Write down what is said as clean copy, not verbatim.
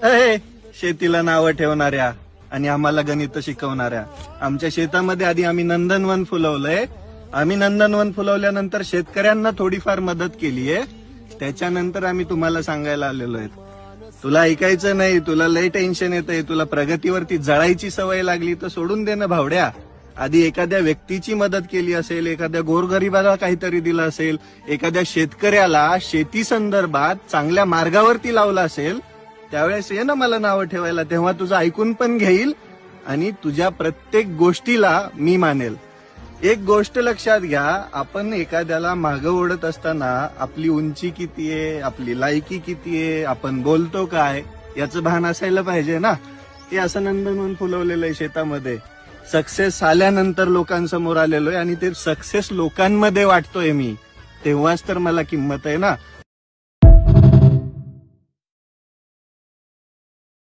अय, शेतीला नावं ठेवणाऱ्या आणि आम्हाला गणित शिकवणाऱ्या, आमच्या शेतामध्ये आधी आम्ही नंदनवन फुलवलंय. आम्ही नंदनवन फुलवल्यानंतर शेतकऱ्यांना थोडीफार मदत केलीये. त्याच्यानंतर आम्ही तुम्हाला सांगायला आलेलो आहे. तुला ऐकायचं नाही, तुला लय टेन्शन येतंय, तुला प्रगतीवरती जळायची सवय लागली तर सोडून दे ना भावड्या. आधी एखाद्या व्यक्तीची मदत केली असेल, एखाद्या गोरगरिबाला काहीतरी दिलं असेल, एखाद्या शेतकऱ्याला शेती संदर्भात चांगल्या मार्गावरती लावलं असेल, त्यावेळेस ये ना मला नावं ठेवायला. तेव्हा तुझं ऐकून पण घेईल आणि तुझ्या प्रत्येक गोष्टीला मी मानेल. एक गोष्ट लक्षात घ्या, आपण एखाद्याला मागं ओढत असताना आपली उंची किती आहे, आपली लायकी किती आहे, आपण बोलतो काय, याचं भान असायला पाहिजे ना. हे असं नंदनवन फुलवलेलं आहे शेतामध्ये. सक्सेस आल्यानंतर लोकांसमोर आलेलो आहे आणि ते सक्सेस लोकांमध्ये वाटतोय मी, तेव्हाच तर मला किंमत आहे ना.